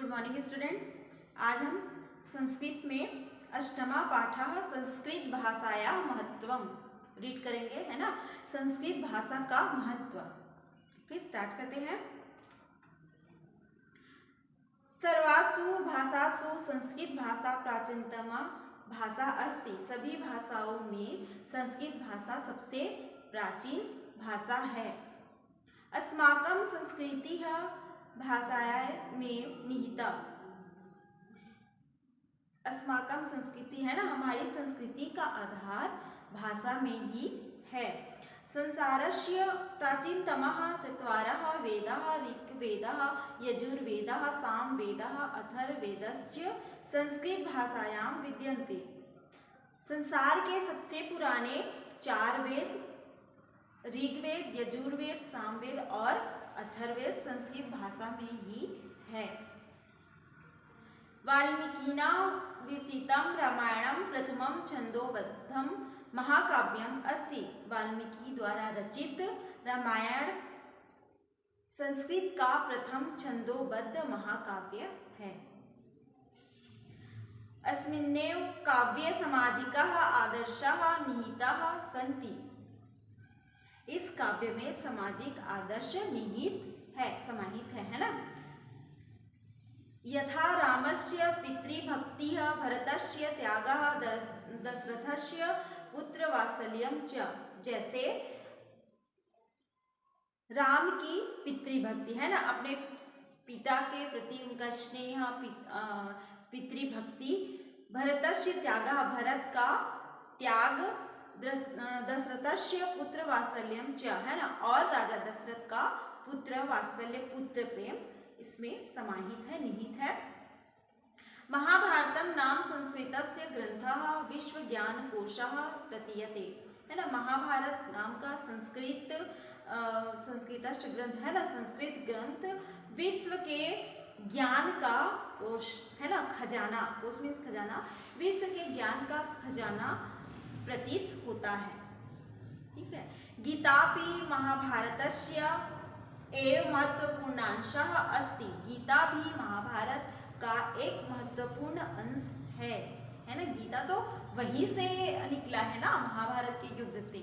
Good morning student. आज हम संस्कृत में अष्टमा पाठः संस्कृत भाषाया महत्वम रीड करेंगे, है ना। संस्कृत भाषा का महत्व। ओके, स्टार्ट करते हैं। सर्वासु भाषासु संस्कृत भाषा प्राचीनतम भाषा अस्ति। सभी भाषाओं में संस्कृत भाषा सबसे प्राचीन भाषा है। अस्माकं संस्कृतिः भाषायां में निहिता। अस्माकं संस्कृति है ना, हमारी संस्कृति का आधार भाषा में ही है। संसारस्य प्राचीनतमः चत्वारः वेदाः ऋग्वेदः यजुर्वेदः सामवेदः अथर्ववेदश्च संस्कृत भाषायां विद्यन्ते। संसार के सबसे पुराने 4 वेद ऋग्वेद, यजुर्वेद, सामवेद और अथर्ववेद संस्कृत भाषा में ही है। वाल्मीकिना विरचितं रामायणं प्रथमं छन्दोबद्धं महाकाव्यम् अस्ति। वाल्मीकि द्वारा रचित रामायण संस्कृत का प्रथम छन्दोबद्ध महाकाव्य है। अस्मिन्नेव काव्ये सामाजिकाः आदर्शाः निहिताः सन्ति। इस काव्य में सामाजिक आदर्श निहित है, समाहित है ना। यथा रामस्य पितृभक्तिः, भरतस्य त्यागः, दशरथस्य पुत्रवात्सल्यं च। जैसे राम की पितृभक्ति है ना, अपने पिता के प्रति उनका स्नेह, पितृभक्ति। भरतस्य त्यागः, भरत का त्याग। दशरथस्य पुत्र वात्सल्यम च, है ना, और राजा दशरथ का पुत्र वात्सल्य, पुत्र प्रेम इसमें समाहित है, निहित है। महाभारतम नाम संस्कृतस्य ग्रंथः विश्वज्ञानकोशः प्रतीयते, है ना। महाभारत नाम का संस्कृतस्य ग्रंथ है ना, संस्कृत ग्रंथ विश्व के ज्ञान का कोश है ना, खजाना। कोश मीन्स खजाना। विश्व के ज्ञान का खजाना प्रतीत होता है, ठीक है। गीतापि महाभारतस्य एव महत्वपूर्णांशः अस्ति। गीता भी महाभारत का एक महत्वपूर्ण अंश है ना। गीता तो वहीं से निकला है ना, महाभारत के युद्ध से।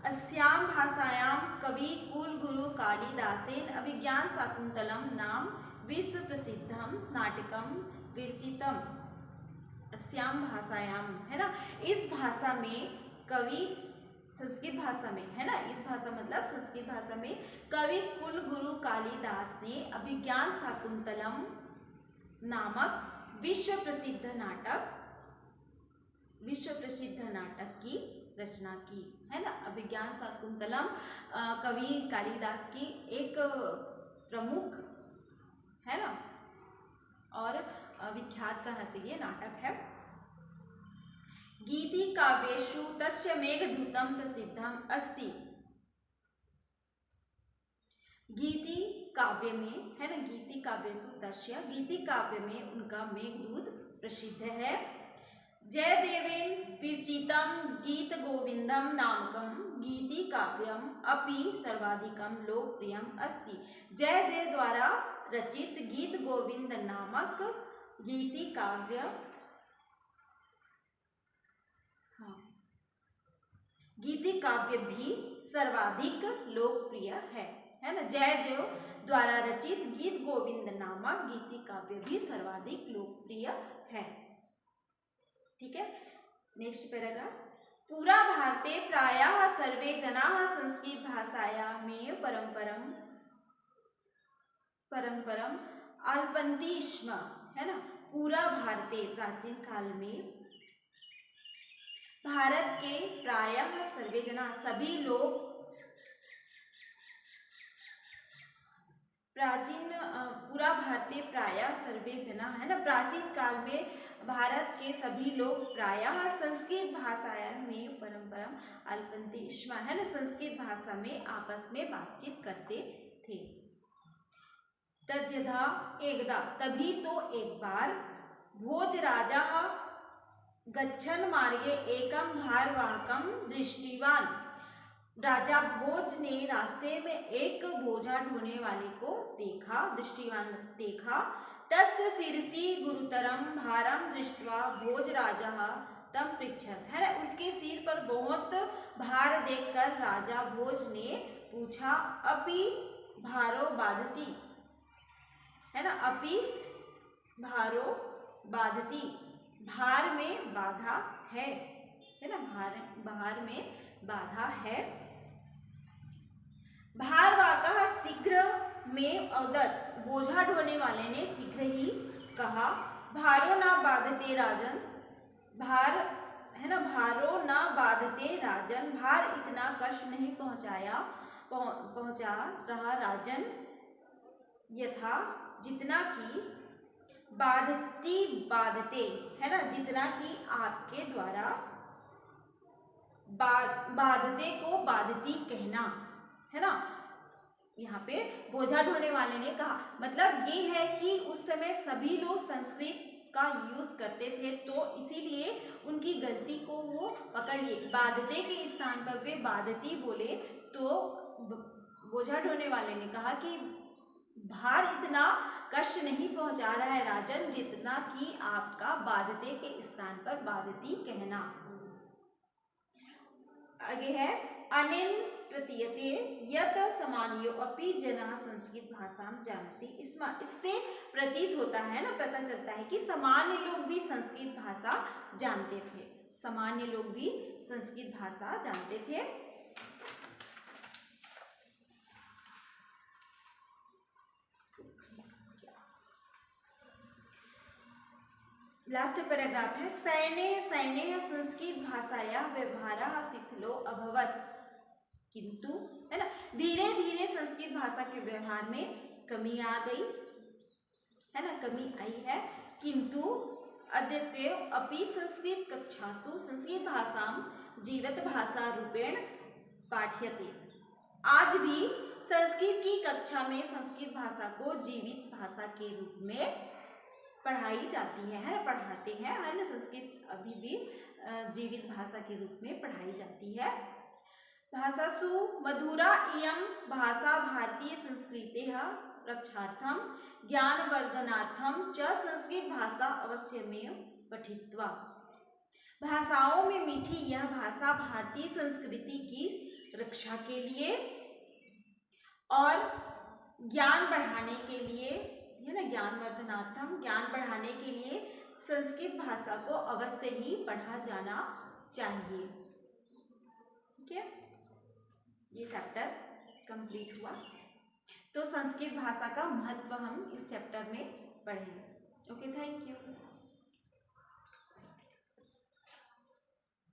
अस्यां भाषायां कवि कुलगुरु कालिदासेन अभिज्ञान शाकुंतलम नाम विश्व प्रसिद्धम नाटकम विरचितम। अस्यां भाषायां है ना, इस भाषा में कवि, संस्कृत भाषा में है ना, इस भाषा मतलब संस्कृत भाषा में कवि कुलगुरु कालिदास ने अभिज्ञान शाकुंतलम नामक विश्व प्रसिद्ध नाटक की रचना की, है ना। अभिज्ञान शाकुंतलम कवि कालिदास की एक प्रमुख है ना और विख्यात कहना चाहिए नाटक है। गीति काव्येषु तस्य मेघदूतम प्रसिद्धम अस्ति। गीति काव्य में है ना, गीति काव्येषु तस्य, गीति काव्य में उनका मेघदूत प्रसिद्ध है। जयदेवेन विरचितं गीत गोविंदम नामकं गीति काव्यम अपि सर्वाधिकं लोकप्रियम अस्ति। जयदेव द्वारा रचित गीत गोविंद नामक गीति काव्य, गीति काव्य भी सर्वाधिक लोकप्रिय है ना। जयदेव द्वारा रचित गीत गोविंद नामक गीति काव्य भी सर्वाधिक लोकप्रिय है, ठीक है। Next paragraph. पूरा भारते प्रायः सर्वे जनाः संस्कृत भाषायामेव परम्परम् आलपन्ति स्म, है ना। पूरा भारते, प्राचीन काल में भारत के प्रायः सर्वे जना, सभी लोग, पूरा भारतीय प्रायः सर्वे जना है ना, प्राचीन काल में भारत के सभी लोग प्रायः संस्कृत भाषा में परम्परम अल्पन्ति स्म, है ना, संस्कृत भाषा में आपस में बातचीत करते थे। तद्यथा एकदा, तभी तो एक बार, भोजराजः गच्छन् मार्गे एकं भारवाहकं दृष्टवान्। राजा भोज ने रास्ते में एक बोझा ढोने वाले को देखा, दृष्टिवान देखा। तस्य शिरसि गुरुतरम भारम दृष्ट्वा भोज राजा तम पृच्छत, है ना, उसके सिर पर बहुत भार देखकर राजा भोज ने पूछा, अपि भारो बाधती, है ना, अपि भारो बाधती, भार में बाधा है ना, भार में बाधा है। भारवाका शीघ्र में अवदत, बोझा ढोने वाले ने शीघ्र ही कहा, भारो ना बाधते राजन, भार, है ना, भारो ना बाधते राजन, भार इतना कष्ट नहीं पहुंचा रहा राजन, यथा जितना कि बाधते, है ना, जितना कि आपके द्वारा बाधते को बाधती कहना, है ना। यहाँ पे बोझा ढोने वाले ने कहा, मतलब ये है कि उस समय सभी लोग संस्कृत का यूज करते थे, तो इसीलिए उनकी गलती को वो पकड़ लिए। बाधते के स्थान पर वे बाधती बोले, तो बोझा ढोने वाले ने कहा कि भार इतना कष्ट नहीं पहुंचा रहा है राजन, जितना कि आपका बाधते के स्थान पर बाधती कहना। आगे है, अनेन प्रतीयते यत सामान्यो अपि जनः संस्कृत भाषां जानति, इससे प्रतीत होता है ना, पता चलता है कि सामान्य लोग भी संस्कृत भाषा जानते थे, सामान्य लोग भी संस्कृत भाषा जानते थे। लास्ट पैराग्राफ है, सैन्य संस्कृत भाषाया व्यवहारः शिथिलो अभवत्, किंतु, है ना, धीरे धीरे संस्कृत भाषा के व्यवहार में कमी आ गई, है ना, कमी आई है। किंतु अद्यत्वे अपि संस्कृत कक्षासु संस्कृत भाषां जीवित भाषा रूपेण पाठ्यते, आज भी संस्कृत की कक्षा में संस्कृत भाषा को जीवित भाषा के रूप में पढ़ाई जाती है ना, पढ़ाते हैं, है ना, संस्कृत अभी भी जीवित भाषा के रूप में पढ़ाई जाती है। भाषासु मधुरा इयं भाषा भारतीय संस्कृतेः रक्षार्थं ज्ञानवर्धनार्थं च संस्कृत भाषा अवश्यमेव पठित्वा, भाषाओं में मीठी यह भाषा भारतीय संस्कृति की रक्षा के लिए और ज्ञान बढ़ाने के लिए, है ना, ज्ञानवर्धनार्थम, ज्ञान बढ़ाने के लिए संस्कृत भाषा को अवश्य ही पढ़ा जाना चाहिए। ठीक है, ये चैप्टर कंप्लीट हुआ। तो संस्कृत भाषा का महत्व हम इस चैप्टर में पढ़ेंगे। Okay, thank you.